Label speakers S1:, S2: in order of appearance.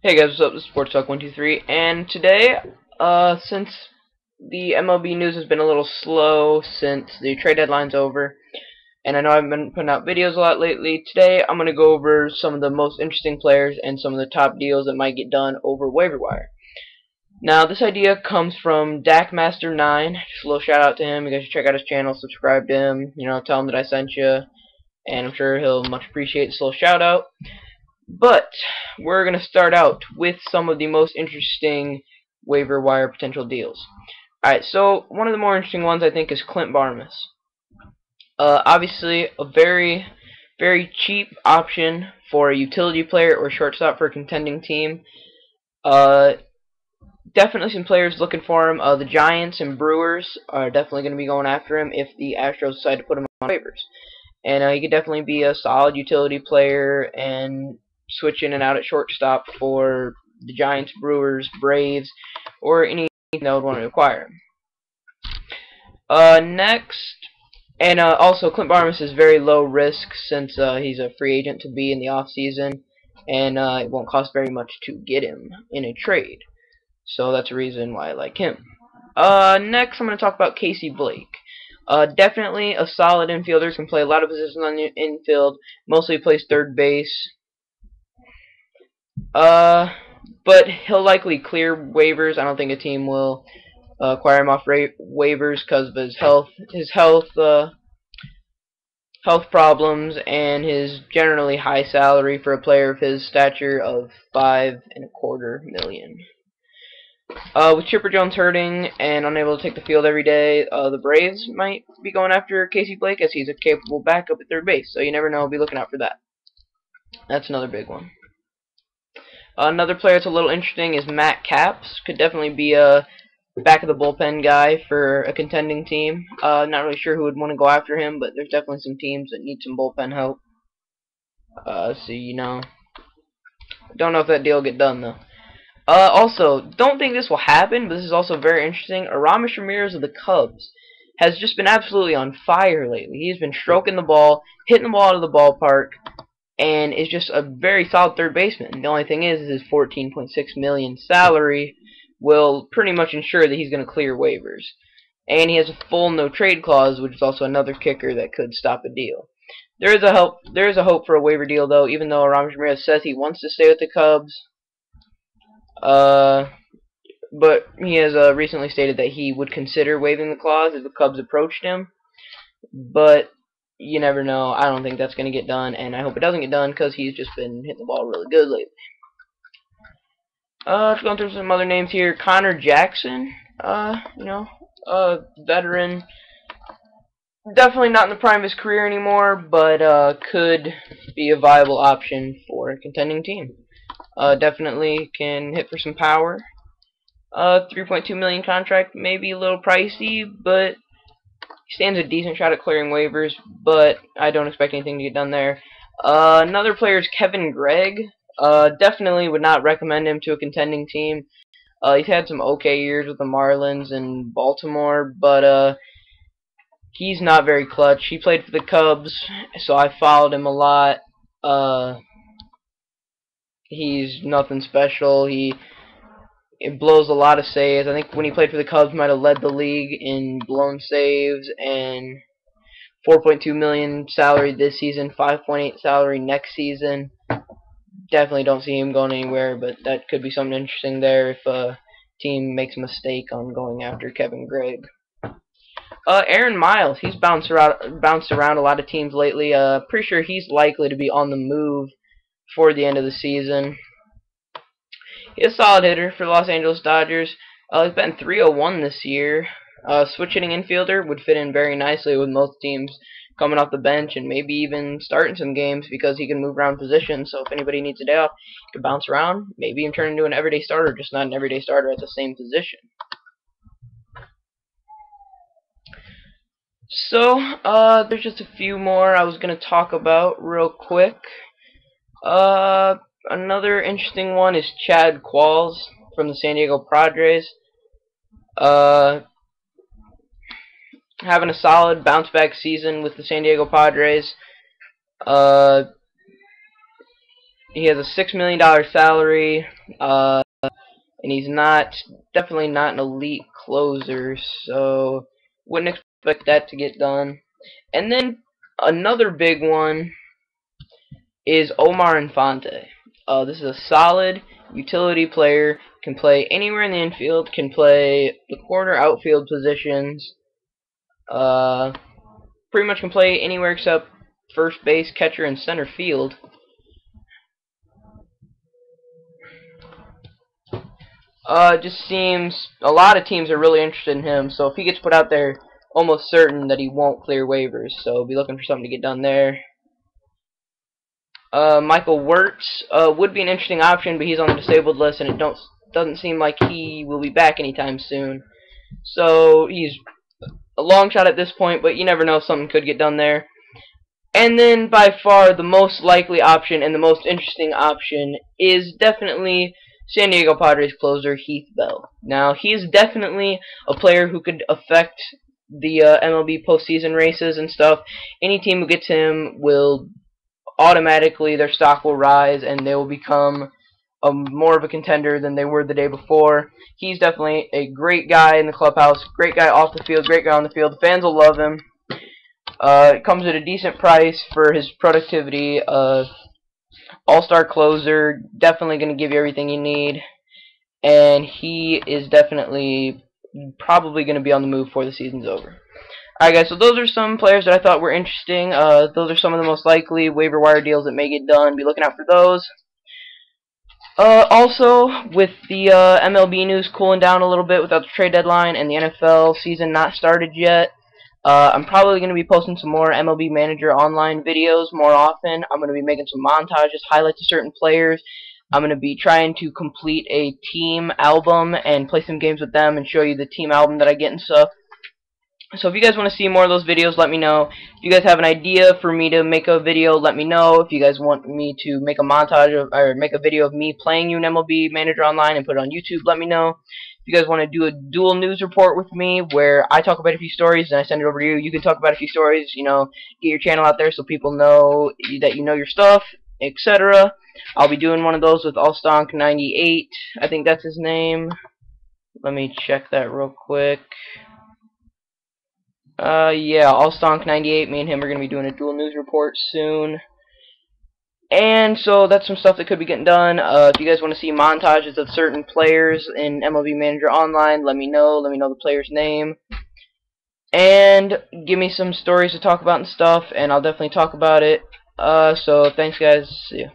S1: Hey guys, what's up? This is Sports Talk 123, and today, since the MLB news has been a little slow since the trade deadline's over, and I know I've been putting out videos a lot lately, today I'm going to go over some of the most interesting players and some of the top deals that might get done over waiver wire. Now, this idea comes from DakMaster9. Just a little shout out to him. You guys should check out his channel, subscribe to him, tell him that I sent you, and I'm sure he'll much appreciate this little shout out. But we're going to start out with some of the most interesting waiver wire potential deals. Alright, so one of the more interesting ones I think is Clint Barmas. Obviously, a very, very cheap option for a utility player or shortstop for a contending team. Definitely some players looking for him. The Giants and Brewers are definitely going to be going after him if the Astros decide to put him on waivers. And he could definitely be a solid utility player and switch in and out at shortstop for the Giants, Brewers, Braves, or any team that would want to acquire him. Next, and also Clint Barmas is very low risk since he's a free agent to be in the off season, and it won't cost very much to get him in a trade. So that's a reason why I like him. Next, I'm going to talk about Casey Blake. Definitely a solid infielder, can play a lot of positions on the infield, mostly plays third base. But he'll likely clear waivers. I don't think a team will acquire him off waivers because of his health problems, and his generally high salary for a player of his stature of $5.25 million. With Chipper Jones hurting and unable to take the field every day, the Braves might be going after Casey Blake as he's a capable backup at third base. So you never know. Be looking out for that. That's another big one. Another player that's a little interesting is Matt Capps. Could definitely be a back of the bullpen guy for a contending team. Not really sure who would want to go after him, but there's definitely some teams that need some bullpen help. Don't know if that deal will get done though. Also, don't think this will happen, but this is also very interesting. Aramis Ramirez of the Cubs has just been absolutely on fire lately. He's been stroking the ball, hitting the ball out of the ballpark, and is just a very solid third baseman. The only thing is his $14.6 million salary will pretty much ensure that he's going to clear waivers. And he has a full no-trade clause, which is also another kicker that could stop a deal. There is a hope for a waiver deal, though, even though Aramis Ramirez says he wants to stay with the Cubs. But he has recently stated that he would consider waiving the clause if the Cubs approached him. But you never know. I don't think that's going to get done, and I hope it doesn't get done because he's just been hitting the ball really good lately. Let's go through some other names here. Connor Jackson, veteran. Definitely not in the prime of his career anymore, but could be a viable option for a contending team. Definitely can hit for some power. $3.2 million contract may be a little pricey, but he stands a decent shot at clearing waivers, but I don't expect anything to get done there. Another player is Kevin Gregg. Definitely would not recommend him to a contending team. He's had some okay years with the Marlins and Baltimore, but he's not very clutch. He played for the Cubs, so I followed him a lot. He's nothing special. It blows a lot of saves. I think when he played for the Cubs, might have led the league in blown saves, and $4.2 million salary this season, $5.8 salary next season. Definitely don't see him going anywhere, but that could be something interesting there if a team makes a mistake on going after Kevin Gregg. Aaron Miles, he's bounced around a lot of teams lately. Pretty sure he's likely to be on the move for the end of the season. He's a solid hitter for the Los Angeles Dodgers. He's been .301 this year. Switch hitting infielder would fit in very nicely with most teams coming off the bench and maybe even starting some games because he can move around positions. So if anybody needs a day off, he can bounce around, maybe even turn into an everyday starter, just not an everyday starter at the same position. So, there's just a few more I was going to talk about real quick. Another interesting one is Chad Qualls from the San Diego Padres. Having a solid bounce-back season with the San Diego Padres. He has a $6 million salary, and he's definitely not an elite closer, so wouldn't expect that to get done. And then another big one is Omar Infante. This is a solid utility player, can play anywhere in the infield, can play the corner outfield positions, pretty much can play anywhere except first base, catcher, and center field. Just seems a lot of teams are really interested in him, so if he gets put out there, almost certain that he won't clear waivers, so be looking for something to get done there. Michael Wirtz would be an interesting option, but he's on the disabled list, and it doesn't seem like he will be back anytime soon. So he's a long shot at this point, but you never know, something could get done there. And then by far the most likely option and the most interesting option is definitely San Diego Padres closer Heath Bell. Now, he's definitely a player who could affect the MLB postseason races and stuff. Any team who gets him will automatically, their stock will rise and they will become more of a contender than they were the day before. He's definitely a great guy in the clubhouse, great guy off the field, great guy on the field. The fans will love him. It comes at a decent price for his productivity. All-star closer, definitely going to give you everything you need. And he is definitely probably going to be on the move before the season's over. Alright guys, so those are some players that I thought were interesting. Those are some of the most likely waiver wire deals that may get done. Be looking out for those. Also, with the MLB news cooling down a little bit without the trade deadline and the NFL season not started yet, I'm probably going to be posting some more MLB Manager online videos more often. I'm going to be making some montages, highlights of certain players. I'm going to be trying to complete a team album and play some games with them and show you the team album that I get and stuff. So if you guys want to see more of those videos, let me know. If you guys have an idea for me to make a video, let me know. If you guys want me to make a montage of, or make a video of me playing you an MLB Manager Online and put it on YouTube, let me know. If you guys want to do a dual news report with me where I talk about a few stories and I send it over to you, you can talk about a few stories, you know, get your channel out there so people know that you know your stuff, etc. I'll be doing one of those with Allstonk98. I think that's his name. Let me check that real quick. Yeah, Allstonk98, me and him are going to be doing a dual news report soon. And so that's some stuff that could be getting done. If you guys want to see montages of certain players in MLB Manager Online, let me know. Let me know the player's name. And give me some stories to talk about and stuff, and I'll definitely talk about it. So thanks guys. See ya.